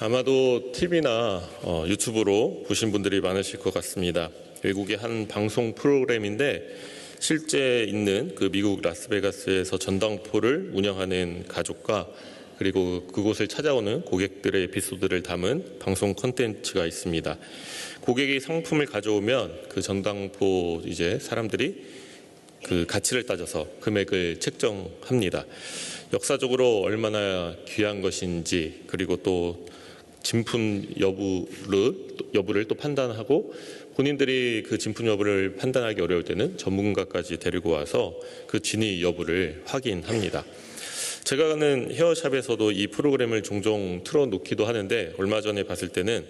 아마도 TV나 유튜브로 보신 분들이 많으실 것 같습니다. 외국의 한 방송 프로그램인데 실제 있는 그 미국 라스베가스에서 전당포를 운영하는 가족과 그리고 그곳을 찾아오는 고객들의 에피소드를 담은 방송 콘텐츠가 있습니다. 고객이 상품을 가져오면 그 전당포 사람들이 그 가치를 따져서 금액을 책정합니다. 역사적으로 얼마나 귀한 것인지 그리고 또 진품 여부를 또 판단하고 본인들이 그 진품 여부를 판단하기 어려울 때는 전문가까지 데리고 와서 그 진위 여부를 확인합니다. 제가 가는 헤어샵에서도 이 프로그램을 종종 틀어놓기도 하는데 얼마 전에 봤을 때는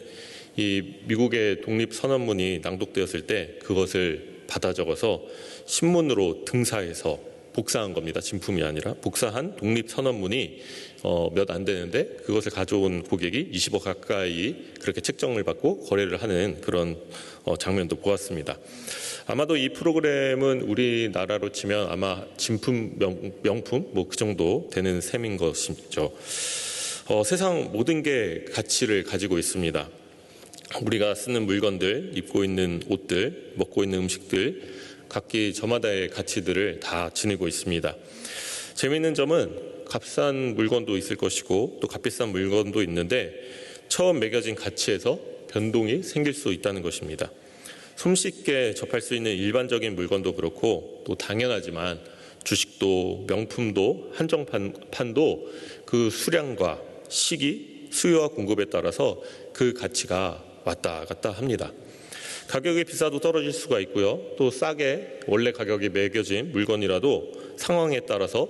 이 미국의 독립선언문이 낭독되었을 때 그것을 받아 적어서 신문으로 등사해서 복사한 겁니다. 진품이 아니라 복사한 독립선언문이 몇 안 되는데 그것을 가져온 고객이 20억 가까이 그렇게 책정을 받고 거래를 하는 그런 장면도 보았습니다. 아마도 이 프로그램은 우리나라로 치면 아마 진품 명품 그 정도 되는 셈인 것이죠. 세상 모든 게 가치를 가지고 있습니다. 우리가 쓰는 물건들, 입고 있는 옷들, 먹고 있는 음식들, 각기 저마다의 가치들을 다 지니고 있습니다. 재미있는 점은 값싼 물건도 있을 것이고 또 값비싼 물건도 있는데 처음 매겨진 가치에서 변동이 생길 수 있다는 것입니다. 손쉽게 접할 수 있는 일반적인 물건도 그렇고 또 당연하지만 주식도 명품도 한정판도 그 수량과 시기, 수요와 공급에 따라서 그 가치가 왔다 갔다 합니다. 가격이 비싸도 떨어질 수가 있고요. 또 싸게 원래 가격이 매겨진 물건이라도 상황에 따라서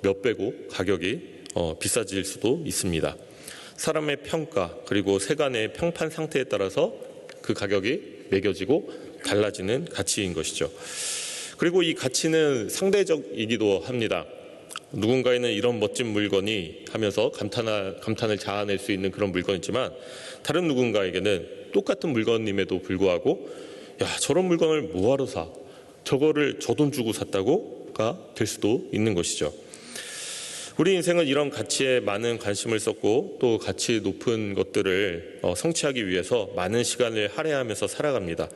몇 배고 가격이 비싸질 수도 있습니다. 사람의 평가 그리고 세간의 평판 상태에 따라서 그 가격이 매겨지고 달라지는 가치인 것이죠. 그리고 이 가치는 상대적이기도 합니다. 누군가에는 이런 멋진 물건이 하면서 감탄을 자아낼 수 있는 그런 물건이지만 다른 누군가에게는 똑같은 물건임에도 불구하고 저런 물건을 뭐하러 사? 저거를 저 돈 주고 샀다고가 될 수도 있는 것이죠. 우리 인생은 이런 가치에 많은 관심을 썼고 또 가치 높은 것들을 성취하기 위해서 많은 시간을 할애하면서 살아갑니다.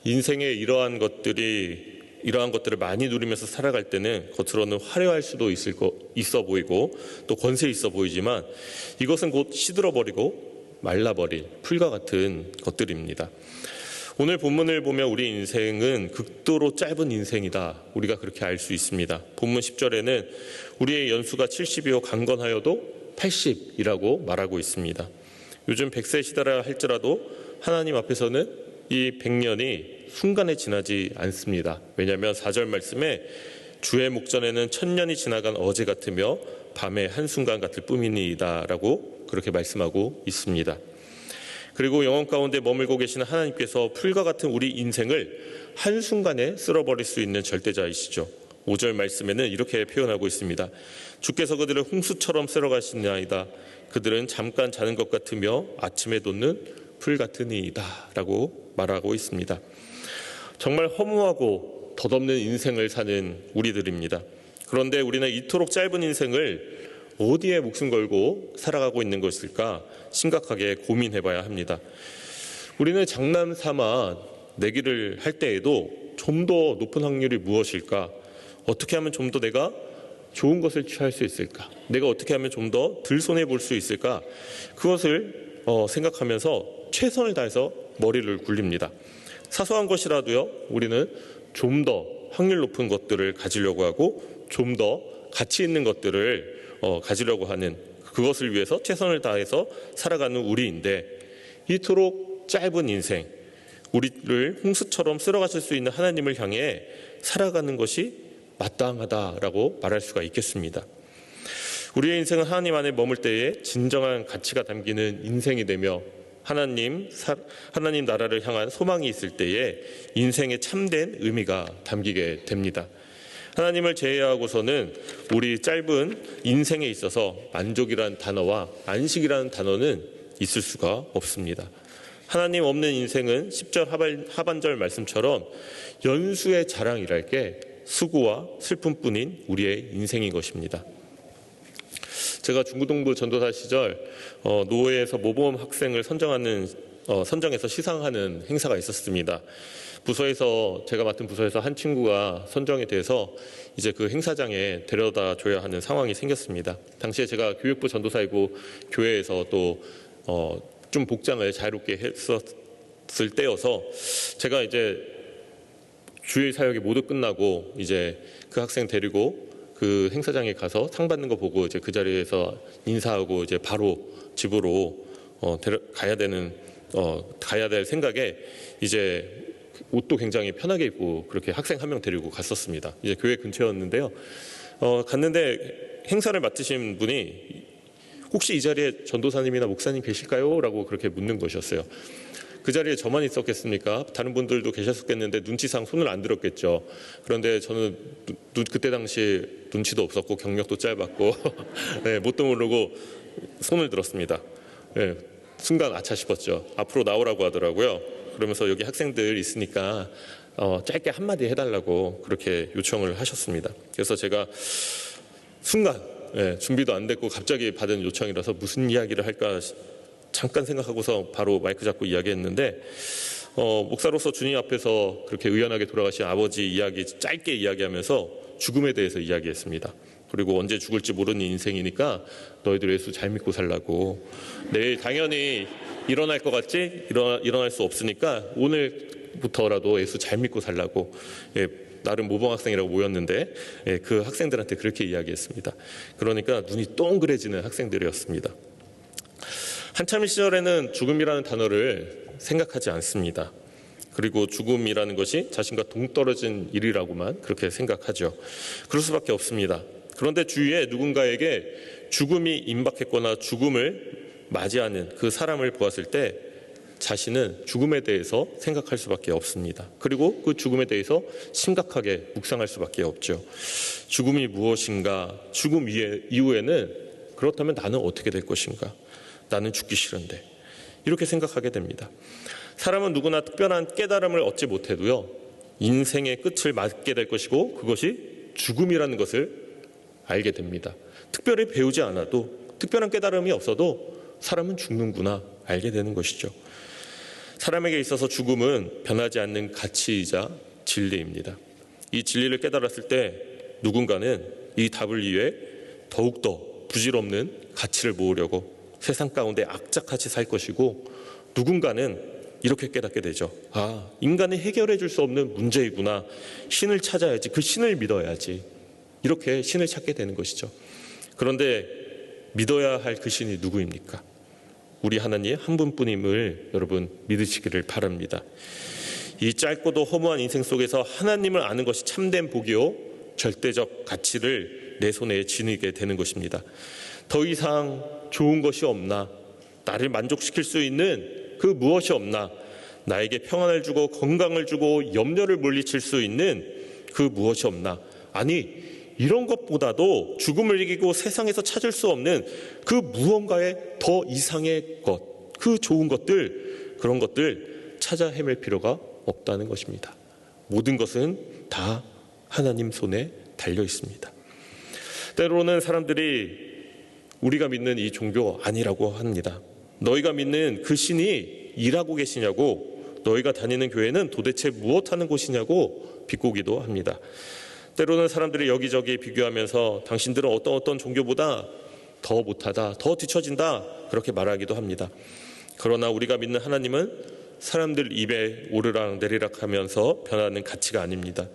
인생에 이러한 것들을 많이 누리면서 살아갈 때는 겉으로는 화려할 수도 있어 보이고 또 권세 있어 보이지만 이것은 곧 시들어버리고 말라버릴 풀과 같은 것들입니다. 오늘 본문을 보면 우리 인생은 극도로 짧은 인생이다. 우리가 그렇게 알 수 있습니다. 본문 10절에는 우리의 연수가 70이요 강건하여도 80이라고 말하고 있습니다. 요즘 100세 시대라 할지라도 하나님 앞에서는 이 100년이 순간에 지나지 않습니다. 왜냐하면 4절 말씀에 주의 목전에는 1000년이 지나간 어제 같으며 밤의 한순간 같을 뿐이니이다 라고 그렇게 말씀하고 있습니다. 그리고 영원 가운데 머물고 계시는 하나님께서 풀과 같은 우리 인생을 한순간에 쓸어버릴 수 있는 절대자이시죠. 5절 말씀에는 이렇게 표현하고 있습니다. 주께서 그들을 홍수처럼 쓸어가시나이다. 그들은 잠깐 자는 것 같으며 아침에 돋는 풀 같으니이다 라고 말하고 있습니다. 정말 허무하고 덧없는 인생을 사는 우리들입니다. 그런데 우리는 이토록 짧은 인생을 어디에 목숨 걸고 살아가고 있는 것일까 심각하게 고민해봐야 합니다. 우리는 장난삼아 내기를 할 때에도 좀 더 높은 확률이 무엇일까? 어떻게 하면 좀 더 내가 좋은 것을 취할 수 있을까? 내가 어떻게 하면 좀 더 덜 손해볼 수 있을까? 그것을 생각하면서 최선을 다해서 머리를 굴립니다. 사소한 것이라도요, 우리는 좀 더 확률 높은 것들을 가지려고 하고 좀 더 가치 있는 것들을 가지려고 하는 그것을 위해서 최선을 다해서 살아가는 우리인데 이토록 짧은 인생, 우리를 홍수처럼 쓸어가실 수 있는 하나님을 향해 살아가는 것이 마땅하다라고 말할 수가 있겠습니다. 우리의 인생은 하나님 안에 머물 때에 진정한 가치가 담기는 인생이 되며 하나님 나라를 향한 소망이 있을 때에 인생의 참된 의미가 담기게 됩니다. 하나님을 제외하고서는 우리 짧은 인생에 있어서 만족이라는 단어와 안식이라는 단어는 있을 수가 없습니다. 하나님 없는 인생은 10절 하반절 말씀처럼 연수의 자랑이랄 게 수고와 슬픔뿐인 우리의 인생인 것입니다. 제가 중고등부 전도사 시절 노회에서 모범 학생을 선정해서 시상하는 행사가 있었습니다. 부서에서 제가 맡은 부서에서 한 친구가 선정이 돼서 이제 그 행사장에 데려다 줘야 하는 상황이 생겼습니다. 당시에 제가 교육부 전도사이고 교회에서 또 좀 복장을 자유롭게 했었을 때여서 제가 이제 주일 사역이 모두 끝나고 이제 그 학생 데리고 그 행사장에 가서 상 받는 거 보고 이제 그 자리에서 인사하고 이제 바로 집으로 가야 될 생각에 이제 옷도 굉장히 편하게 입고 그렇게 학생 한 명 데리고 갔었습니다. 이제 교회 근처였는데요. 갔는데 행사를 맡으신 분이 혹시 이 자리에 전도사님이나 목사님 계실까요? 라고 그렇게 묻는 것이었어요. 그 자리에 저만 있었겠습니까? 다른 분들도 계셨겠는데 눈치상 손을 안 들었겠죠. 그런데 저는 그때 당시 눈치도 없었고 경력도 짧았고 네, 뭣도 모르고 손을 들었습니다. 네, 순간 아차 싶었죠. 앞으로 나오라고 하더라고요. 그러면서 여기 학생들 있으니까 짧게 한마디 해달라고 그렇게 요청을 하셨습니다. 그래서 제가 순간 준비도 안 됐고 갑자기 받은 요청이라서 무슨 이야기를 할까 잠깐 생각하고서 바로 마이크 잡고 이야기했는데 목사로서 주님 앞에서 그렇게 의연하게 돌아가신 아버지 이야기 짧게 이야기하면서 죽음에 대해서 이야기했습니다. 그리고 언제 죽을지 모르는 인생이니까 너희들 예수 잘 믿고 살라고. 내일 당연히 일어날 것 같지? 일어날 수 없으니까 오늘부터라도 예수 잘 믿고 살라고. 나름 모범 학생이라고 모였는데 그 학생들한테 그렇게 이야기했습니다. 그러니까 눈이 동그래지는 학생들이었습니다. 한참 시절에는 죽음이라는 단어를 생각하지 않습니다. 그리고 죽음이라는 것이 자신과 동떨어진 일이라고만 그렇게 생각하죠. 그럴 수밖에 없습니다. 그런데 주위에 누군가에게 죽음이 임박했거나 죽음을 맞이하는 그 사람을 보았을 때 자신은 죽음에 대해서 생각할 수밖에 없습니다. 그리고 그 죽음에 대해서 심각하게 묵상할 수밖에 없죠. 죽음이 무엇인가? 죽음 이후에는 그렇다면 나는 어떻게 될 것인가? 나는 죽기 싫은데. 이렇게 생각하게 됩니다. 사람은 누구나 특별한 깨달음을 얻지 못해도요, 인생의 끝을 맞게 될 것이고 그것이 죽음이라는 것을 알게 됩니다. 특별히 배우지 않아도, 특별한 깨달음이 없어도 사람은 죽는구나 알게 되는 것이죠. 사람에게 있어서 죽음은 변하지 않는 가치이자 진리입니다. 이 진리를 깨달았을 때 누군가는 이 답을 위해 더욱더 부질없는 가치를 모으려고 세상 가운데 악착같이 살 것이고, 누군가는 이렇게 깨닫게 되죠. 아, 인간이 해결해 줄 수 없는 문제이구나. 신을 찾아야지. 그 신을 믿어야지. 이렇게 신을 찾게 되는 것이죠. 그런데 믿어야 할 그 신이 누구입니까? 우리 하나님 한 분뿐임을 여러분 믿으시기를 바랍니다. 이 짧고도 허무한 인생 속에서 하나님을 아는 것이 참된 복이요 절대적 가치를 내 손에 지니게 되는 것입니다. 더 이상 좋은 것이 없나? 나를 만족시킬 수 있는 그 무엇이 없나? 나에게 평안을 주고 건강을 주고 염려를 물리칠 수 있는 그 무엇이 없나? 아니, 이런 것보다도 죽음을 이기고 세상에서 찾을 수 없는 그 무언가의 더 이상의 것, 그 좋은 것들, 그런 것들 찾아 헤맬 필요가 없다는 것입니다. 모든 것은 다 하나님 손에 달려 있습니다. 때로는 사람들이 우리가 믿는 이 종교 아니라고 합니다. 너희가 믿는 그 신이 일하고 계시냐고, 너희가 다니는 교회는 도대체 무엇하는 곳이냐고 비꼬기도 합니다. 때로는 사람들이 여기저기 비교하면서 당신들은 어떤 종교보다 더 못하다, 더 뒤처진다 그렇게 말하기도 합니다. 그러나 우리가 믿는 하나님은 사람들 입에 오르락 내리락 하면서 변하는 가치가 아닙니다.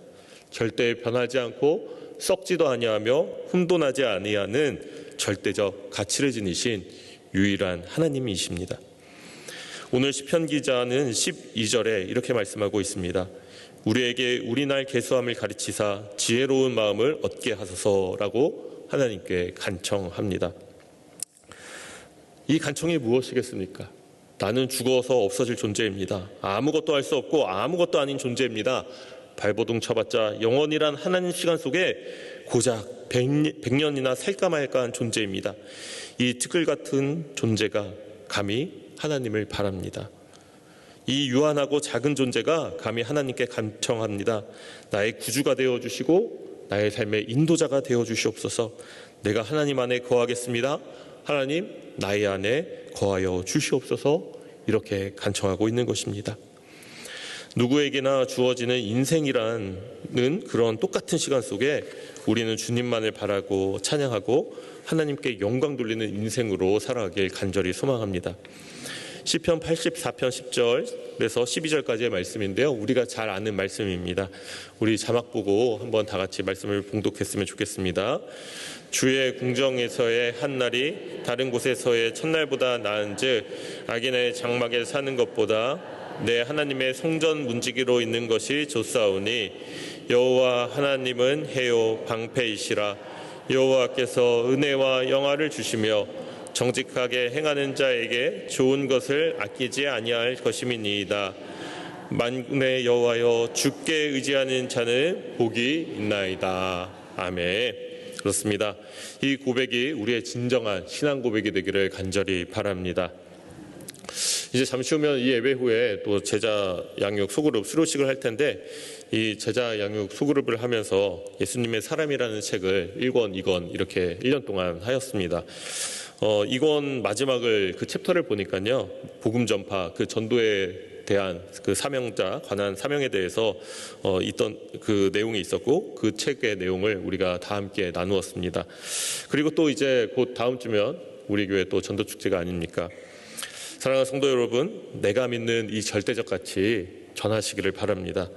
절대 변하지 않고 썩지도 아니하며 흠도 나지 아니하는 절대적 가치를 지니신 유일한 하나님이십니다. 오늘 시편 기자는 12절에 이렇게 말씀하고 있습니다. 우리에게 우리 날 계수함을 가르치사 지혜로운 마음을 얻게 하소서라고 하나님께 간청합니다. 이 간청이 무엇이겠습니까? 나는 죽어서 없어질 존재입니다. 아무것도 할 수 없고 아무것도 아닌 존재입니다. 발버둥 쳐봤자 영원이란 하나님 시간 속에 고작 100년이나 살까 말까한 존재입니다. 이 티끌 같은 존재가 감히 하나님을 바랍니다. 이 유한하고 작은 존재가 감히 하나님께 간청합니다. 나의 구주가 되어주시고 나의 삶의 인도자가 되어주시옵소서. 내가 하나님 안에 거하겠습니다. 하나님 나의 안에 거하여 주시옵소서 이렇게 간청하고 있는 것입니다. 누구에게나 주어지는 인생이라는 그런 똑같은 시간 속에 우리는 주님만을 바라고 찬양하고 하나님께 영광 돌리는 인생으로 살아가길 간절히 소망합니다. 시편 84편 10절에서 12절까지의 말씀인데요. 우리가 잘 아는 말씀입니다. 우리 자막 보고 한번 다 같이 말씀을 봉독했으면 좋겠습니다. 주의 궁정에서의 한 날이 다른 곳에서의 첫날보다 나은즉 악인의 장막에 사는 것보다 내 하나님의 성전 문지기로 있는 것이 좋사오니 여호와 하나님은 해요 방패이시라. 여호와께서 은혜와 영화를 주시며 정직하게 행하는 자에게 좋은 것을 아끼지 아니할 것임이니이다. 만군의 여호와여 주께 의지하는 자는 복이 있나이다. 아멘. 그렇습니다. 이 고백이 우리의 진정한 신앙 고백이 되기를 간절히 바랍니다. 이제 잠시 후면 이 예배 후에 또 제자 양육 소그룹 수료식을 할 텐데 이 제자 양육 소그룹을 하면서 예수님의 사람이라는 책을 1권, 2권 이렇게 1년 동안 하였습니다. 2권 마지막을 그 챕터를 보니까요. 복음 전파, 그 전도에 대한 그 사명자, 관한 사명에 대해서 있던 그 내용이 있었고 그 책의 내용을 우리가 다 함께 나누었습니다. 그리고 또 이제 곧 다음 주면 우리 교회 또 전도축제가 아닙니까? 사랑하는 성도 여러분, 내가 믿는 이 절대적 가치 전하시기를 바랍니다.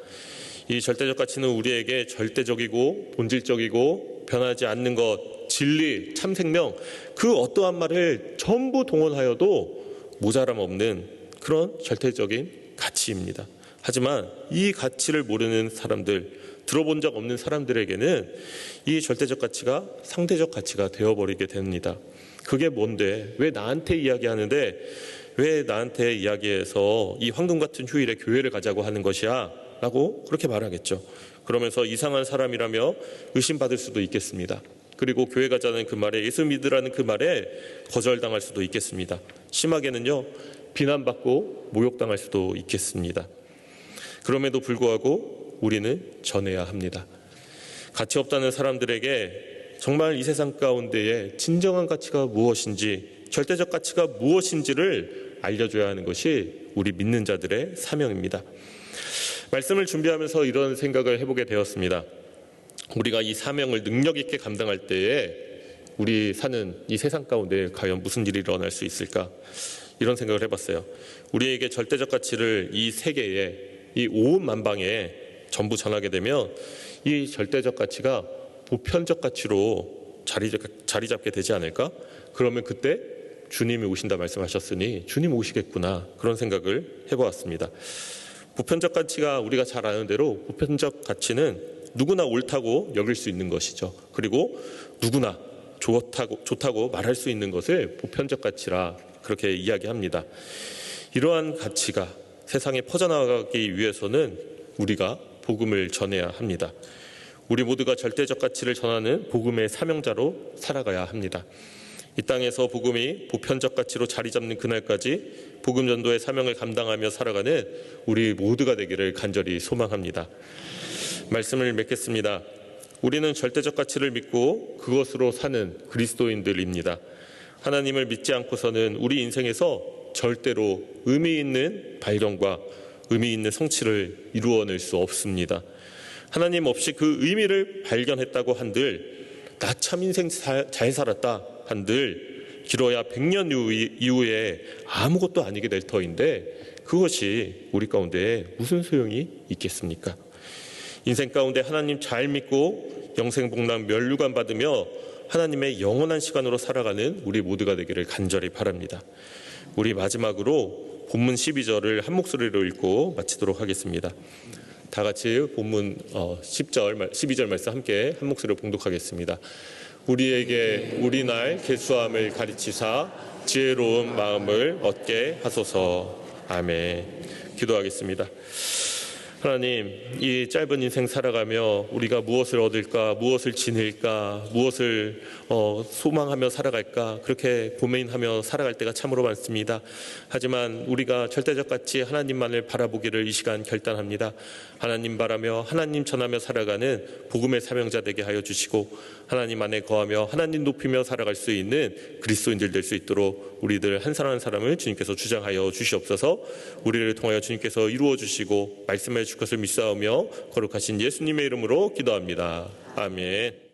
이 절대적 가치는 우리에게 절대적이고 본질적이고 변하지 않는 것, 진리, 참 생명 그 어떠한 말을 전부 동원하여도 모자람 없는 그런 절대적인 가치입니다. 하지만 이 가치를 모르는 사람들, 들어본 적 없는 사람들에게는 이 절대적 가치가 상대적 가치가 되어버리게 됩니다. 그게 뭔데? 왜 나한테 이야기하는데 왜 나한테 이야기해서 이 황금 같은 휴일에 교회를 가자고 하는 것이야? 라고 그렇게 말하겠죠. 그러면서 이상한 사람이라며 의심받을 수도 있겠습니다. 그리고 교회 가자는 그 말에 예수 믿으라는 그 말에 거절당할 수도 있겠습니다. 심하게는요 비난받고 모욕당할 수도 있겠습니다. 그럼에도 불구하고 우리는 전해야 합니다. 가치 없다는 사람들에게 정말 이 세상 가운데에 진정한 가치가 무엇인지 절대적 가치가 무엇인지를 알려줘야 하는 것이 우리 믿는 자들의 사명입니다. 말씀을 준비하면서 이런 생각을 해보게 되었습니다. 우리가 이 사명을 능력 있게 감당할 때에 우리 사는 이 세상 가운데 과연 무슨 일이 일어날 수 있을까? 이런 생각을 해봤어요. 우리에게 절대적 가치를 이 세계에, 이 온 만방에 전부 전하게 되면 이 절대적 가치가 보편적 가치로 자리 잡게 되지 않을까? 그러면 그때 주님이 오신다 말씀하셨으니 주님 오시겠구나 그런 생각을 해보았습니다. 보편적 가치가 우리가 잘 아는 대로 보편적 가치는 누구나 옳다고 여길 수 있는 것이죠. 그리고 누구나 좋다고 말할 수 있는 것을 보편적 가치라 그렇게 이야기합니다. 이러한 가치가 세상에 퍼져나가기 위해서는 우리가 복음을 전해야 합니다. 우리 모두가 절대적 가치를 전하는 복음의 사명자로 살아가야 합니다. 이 땅에서 복음이 보편적 가치로 자리 잡는 그날까지 복음 전도의 사명을 감당하며 살아가는 우리 모두가 되기를 간절히 소망합니다. 말씀을 맺겠습니다. 우리는 절대적 가치를 믿고 그것으로 사는 그리스도인들입니다. 하나님을 믿지 않고서는 우리 인생에서 절대로 의미 있는 발견과 의미 있는 성취를 이루어낼 수 없습니다. 하나님 없이 그 의미를 발견했다고 한들 나 참 인생 잘 살았다 한들 길어야 100년 이후에 아무것도 아니게 될 터인데 그것이 우리 가운데 무슨 소용이 있겠습니까? 인생 가운데 하나님 잘 믿고 영생복락 면류관 받으며 하나님의 영원한 시간으로 살아가는 우리 모두가 되기를 간절히 바랍니다. 우리 마지막으로 본문 12절을 한 목소리로 읽고 마치도록 하겠습니다. 다 같이 본문 10절, 12절 말씀 함께 한 목소리로 봉독하겠습니다. 우리에게 우리날 계수함을 가르치사 지혜로운 마음을 얻게 하소서. 아멘. 기도하겠습니다. 하나님, 이 짧은 인생 살아가며 우리가 무엇을 얻을까, 무엇을 지닐까, 무엇을 소망하며 살아갈까, 그렇게 고민하며 살아갈 때가 참으로 많습니다. 하지만 우리가 절대적 가치 하나님만을 바라보기를 이 시간 결단합니다. 하나님 바라며 하나님 전하며 살아가는 복음의 사명자 되게 하여 주시고, 하나님 안에 거하며 하나님 높이며 살아갈 수 있는 그리스도인들 될 수 있도록 우리들 한 사람 한 사람을 주님께서 주장하여 주시옵소서. 우리를 통하여 주님께서 이루어 주시고 말씀해 줄 것을 믿사오며 거룩하신 예수님의 이름으로 기도합니다. 아멘.